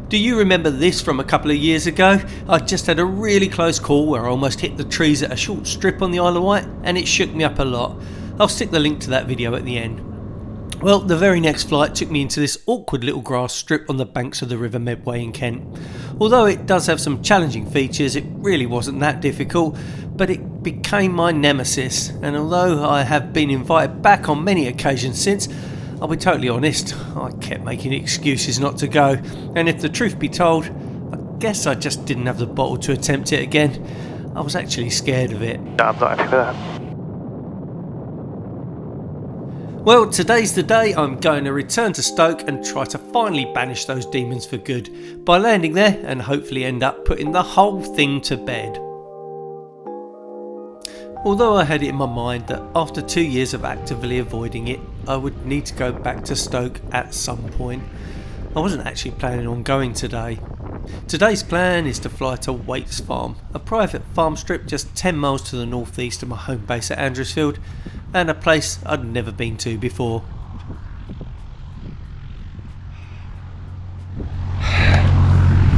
Do you remember this from a couple of years ago? I just had a really close call where I almost hit the trees at a short strip on the Isle of Wight, and it shook me up a lot. I'll stick the link to that video at the end. Well, the very next flight took me into this awkward little grass strip on the banks of the River Medway in Kent. Although it does have some challenging features, it really wasn't that difficult, but it became my nemesis, and although I have been invited back on many occasions since, I'll be totally honest, I kept making excuses not to go, and if the truth be told, I guess I just didn't have the bottle to attempt it again. I was actually scared of it. No, I'm not happy with that. Well, today's the day I'm going to return to Stoke and try to finally banish those demons for good, by landing there and hopefully end up putting the whole thing to bed. Although I had it in my mind that after 2 years of actively avoiding it, I would need to go back to Stoke at some point, I wasn't actually planning on going today. Today's plan is to fly to Waits Farm, a private farm strip just 10 miles to the northeast of my home base at Andrewsfield, and a place I'd never been to before.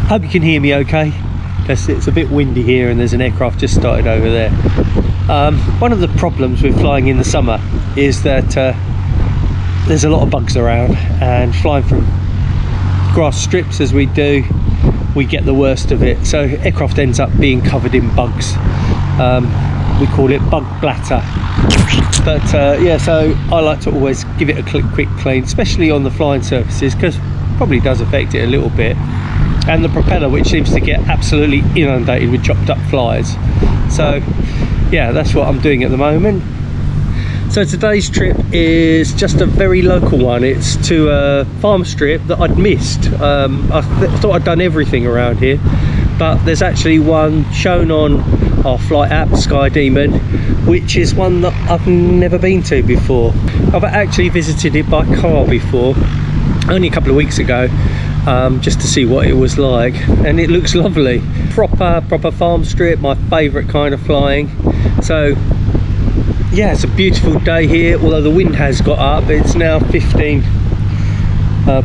Hope you can hear me okay. It's a bit windy here and there's an aircraft just started over there. One of the problems with flying in the summer is that there's a lot of bugs around, and flying from grass strips as we do, we get the worst of it. So aircraft ends up being covered in bugs. We call it bug blatter. But yeah, so I like to always give it a quick clean, especially on the flying surfaces, because it probably does affect it a little bit. And the propeller, which seems to get absolutely inundated with chopped up flies. So yeah, that's what I'm doing at the moment. So today's trip is just a very local one. It's to a farm strip that I'd missed. I thought I'd done everything around here, but there's actually one shown on our flight app, Sky Demon, which is one that I've never been to before. I've actually visited it by car before, only a couple of weeks ago, just to see what it was like, and it looks lovely. Proper farm strip, my favourite kind of flying. So yeah, it's a beautiful day here, although the wind has got up. It's now 15,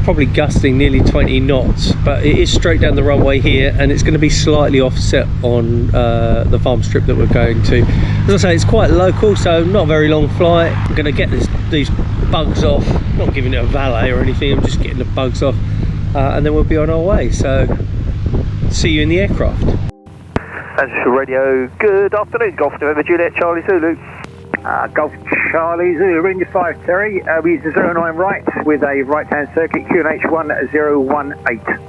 probably gusting nearly 20 knots, but it is straight down the runway here, and it's going to be slightly offset on the farm strip that we're going to. As I say, it's quite local, so not a very long flight. I'm going to get these bugs off, not giving it a valet or anything, I'm just getting the bugs off, and then we'll be on our way. So see you in the aircraft. Central Radio, good afternoon, Golf November Juliet Charlie Zulu. Golf Charlie Zulu, Ranger 5 Terry, we use the 09 right with a right hand circuit, QNH 1018.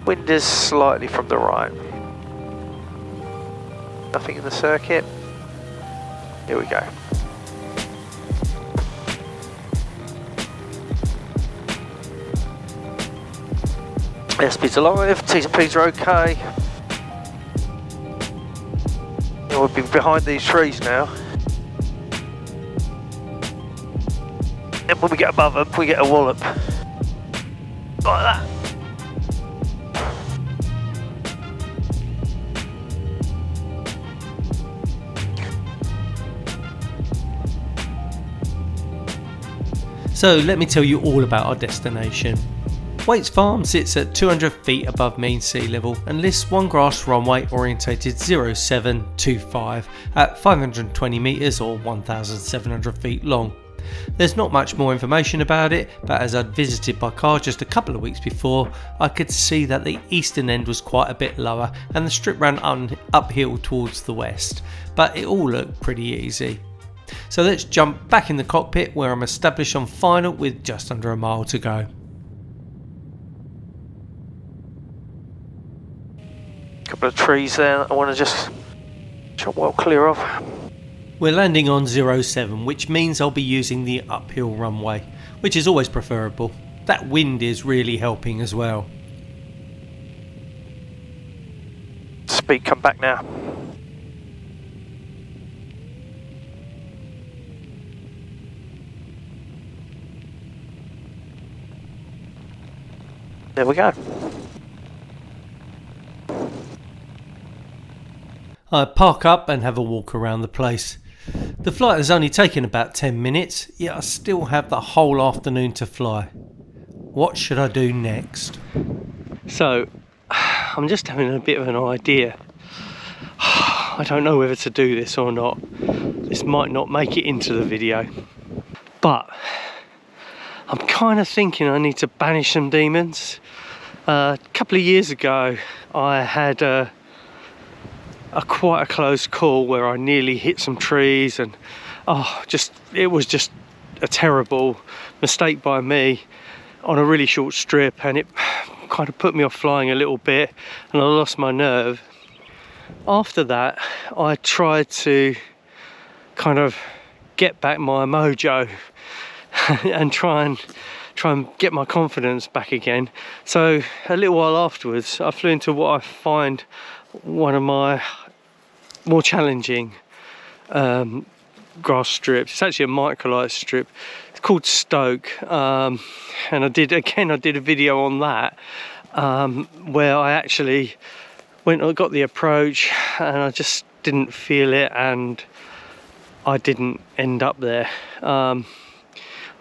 Wind is slightly from the right. Nothing in the circuit. Here we go. Airspeed's alive, T's and P's are okay. Yeah, we've been behind these trees now. And when we get above them, we get a wallop. Like that. So let me tell you all about our destination. Waits Farm sits at 200 feet above mean sea level and lists one grass runway orientated 0725 at 520 metres or 1,700 feet long. There's not much more information about it, but as I'd visited by car just a couple of weeks before, I could see that the eastern end was quite a bit lower and the strip ran uphill towards the west, but it all looked pretty easy. So let's jump back in the cockpit where I'm established on final with just under a mile to go. Couple of trees there I want to just chop well clear of. We're landing on 07, which means I'll be using the uphill runway, which is always preferable. That wind is really helping as well. Speed come back now. There we go. I park up and have a walk around the place. The flight has only taken about 10 minutes, yet I still have the whole afternoon to fly. What should I do next? So I'm just having a bit of an idea. I don't know whether to do this or not. This might not make it into the video, but I'm kind of thinking I need to banish some demons. A couple of years ago I had quite a close call where I nearly hit some trees, and it was just a terrible mistake by me on a really short strip, and it kind of put me off flying a little bit and I lost my nerve. After that I tried to kind of get back my mojo and try and get my confidence back again. So a little while afterwards I flew into what I find one of my more challenging grass strips. It's actually a microlight strip. It's called Stoke, and I did a video on that where I actually got the approach and I just didn't feel it, and I didn't end up there. I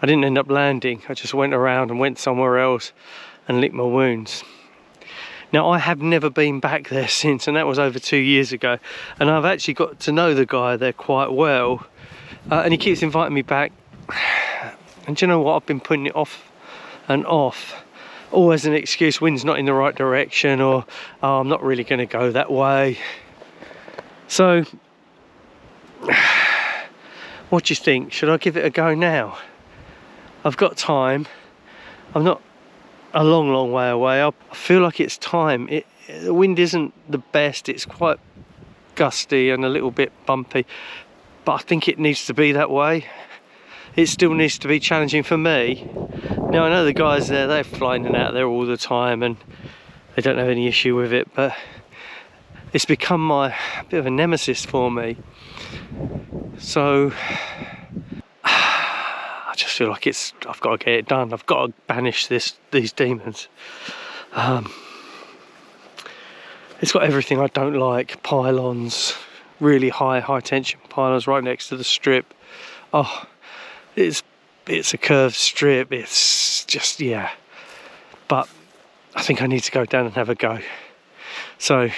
didn't end up landing. I just went around and went somewhere else and licked my wounds. Now I have never been back there since, and that was over 2 years ago, and I've actually got to know the guy there quite well, and he keeps inviting me back, and do you know what, I've been putting it off and off, always an excuse: wind's not in the right direction, or oh, I'm not really going to go that way. So what do you think? Should I give it a go now? I've got time. I'm not a long way away. I feel like it's time. The wind isn't the best. It's quite gusty and a little bit bumpy, but I think it needs to be that way. It still needs to be challenging for me. Now I know the guys there, they're flying in and out there all the time and they don't have any issue with it, but it's become a bit of a nemesis for me. So I just feel like I've got to get it done. I've got to banish these demons. It's got everything I don't like. Pylons, really high tension pylons right next to the strip. Oh, it's a curved strip. It's just, yeah. But I think I need to go down and have a go. So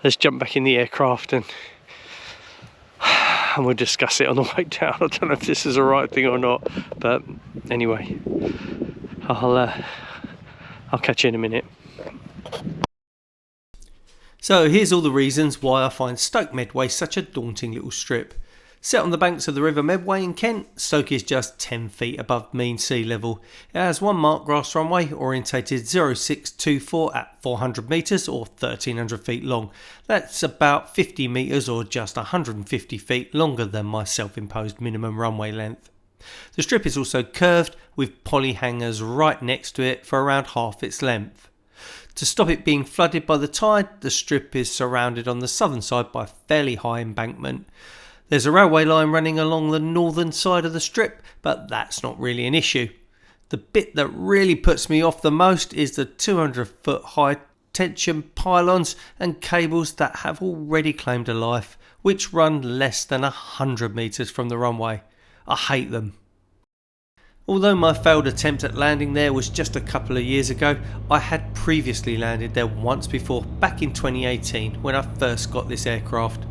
let's jump back in the aircraft and we'll discuss it on the way down. I don't know if this is the right thing or not, but anyway, I'll catch you in a minute. So here's all the reasons why I find Stoke Medway such a daunting little strip. Set on the banks of the River Medway in Kent, Stoke is just 10 feet above mean sea level. It has one marked grass runway, orientated 0624 at 400 metres or 1300 feet long. That's about 50 metres or just 150 feet longer than my self-imposed minimum runway length. The strip is also curved with poly hangers right next to it for around half its length. To stop it being flooded by the tide, the strip is surrounded on the southern side by a fairly high embankment. There's a railway line running along the northern side of the strip, but that's not really an issue. The bit that really puts me off the most is the 200-foot high tension pylons and cables that have already claimed a life, which run less than 100 metres from the runway. I hate them. Although my failed attempt at landing there was just a couple of years ago, I had previously landed there once before, back in 2018 when I first got this aircraft.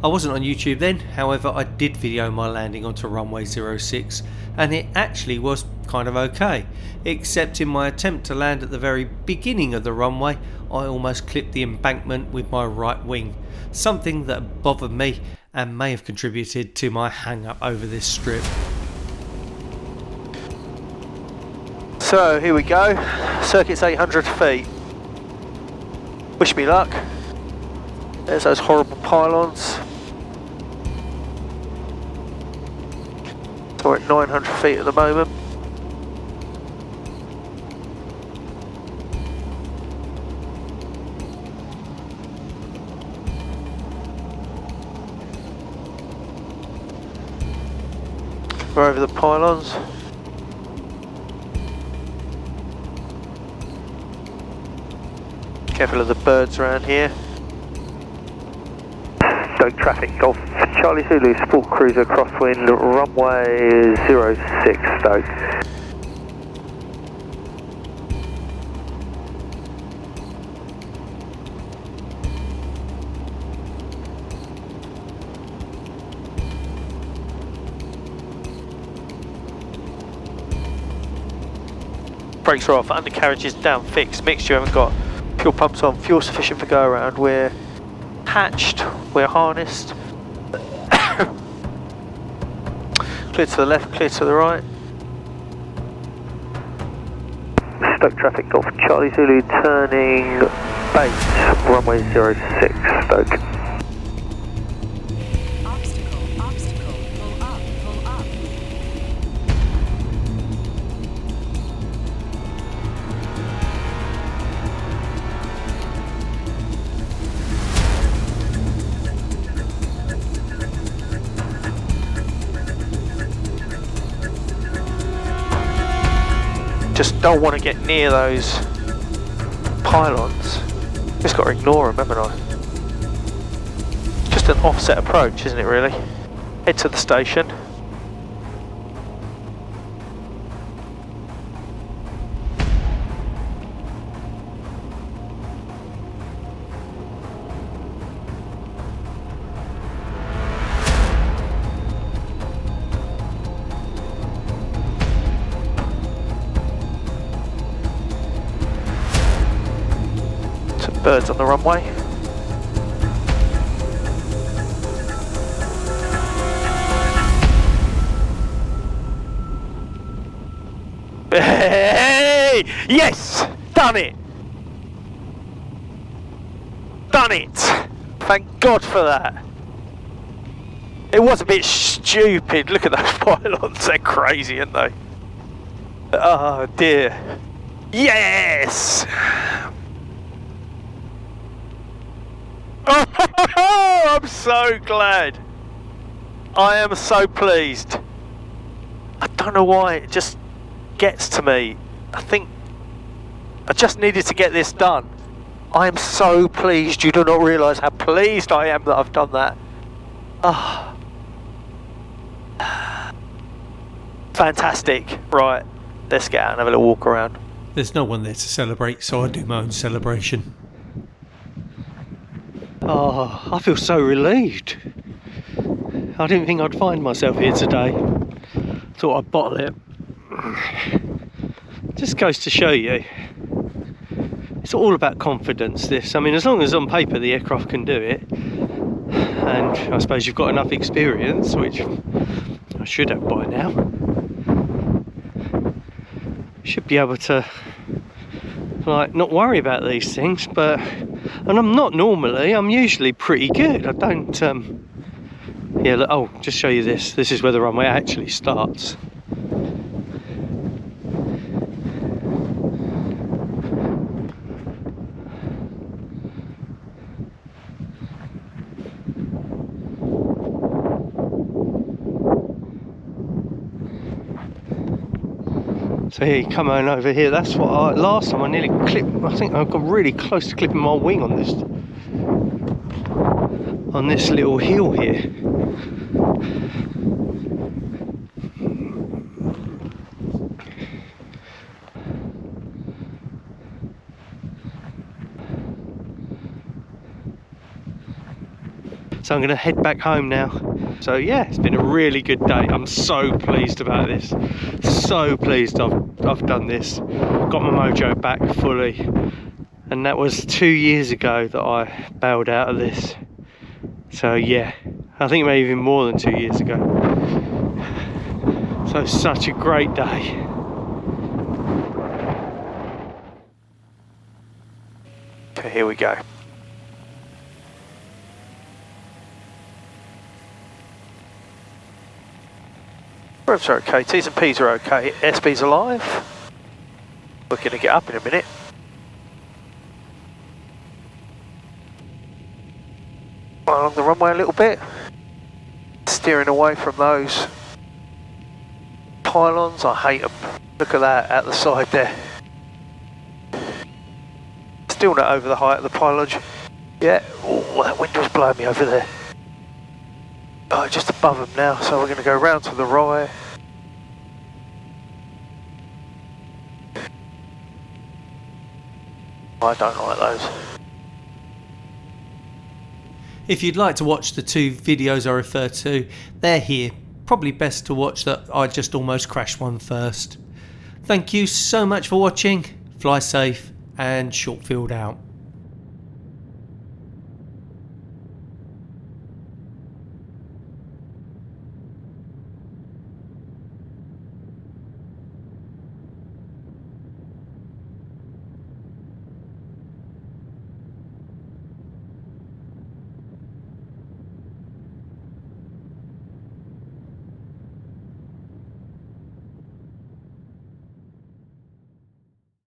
I wasn't on YouTube then, however I did video my landing onto runway 06 and it actually was kind of okay, except in my attempt to land at the very beginning of the runway I almost clipped the embankment with my right wing, something that bothered me and may have contributed to my hang up over this strip. So here we go, circuit's 800 feet. Wish me luck. There's those horrible pylons. So we're at 900 feet at the moment. We're over the pylons. Careful of the birds around here. Stoke traffic, Golf Charlie Zulu, sport cruiser crosswind, runway 06 Stoke. brakes are off, undercarriage is down fixed, mixture haven't got fuel pumps on, fuel sufficient for go around, we're hatched, we're harnessed. Clear to the left, clear to the right. Stoke traffic Golf Charlie Zulu turning base, runway 06, Stoke. Obstacle, pull up. Just don't want to get near those pylons. Just got to ignore them, haven't I? Just an offset approach, isn't it really? Head to the station. Birds on the runway. Hey! Yes! Done it! Done it! Thank God for that. It was a bit stupid. Look at those pylons. They're crazy, aren't they? Oh dear. Yes! Oh, I'm so glad. I am so pleased. I don't know why, it just gets to me. I think I just needed to get this done. I am so pleased. You do not realise how pleased I am that I've done that. Ah, fantastic. Right, let's get out and have a little walk around. There's no one there to celebrate, so I do my own celebration. Oh, I feel so relieved. I didn't think I'd find myself here today. Thought I'd bottle it. Just goes to show you, it's all about confidence, this. I mean, as long as on paper the aircraft can do it, and I suppose you've got enough experience, which I should have by now, should be able to, like, not worry about these things. But, and I'm not normally, I'm usually pretty good. I don't, yeah, look, oh, just show you this. This is where the runway actually starts. So here, come on over here. That's what last time I nearly clipped. I think I got really close to clipping my wing on this little hill here. So I'm going to head back home now. So yeah, it's been a really good day. I'm so pleased about this. So pleased I've done this. Got my mojo back fully. And that was 2 years ago that I bailed out of this. So yeah, I think maybe even more than 2 years ago. So such a great day. Okay, here we go. Revs are okay, T's and P's are okay, SB's alive. We're going to get up in a minute. Along the runway a little bit. Steering away from those pylons, I hate them. Look at that at the side there. Still not over the height of the pylon. Yeah, oh, that wind was blowing me over there. Oh, just above them now, so we're going to go round to the right. I don't like those. If you'd like to watch the 2 videos I refer to, they're here. Probably best to watch that I just almost crashed one first. Thank you so much for watching. Fly safe and short field out.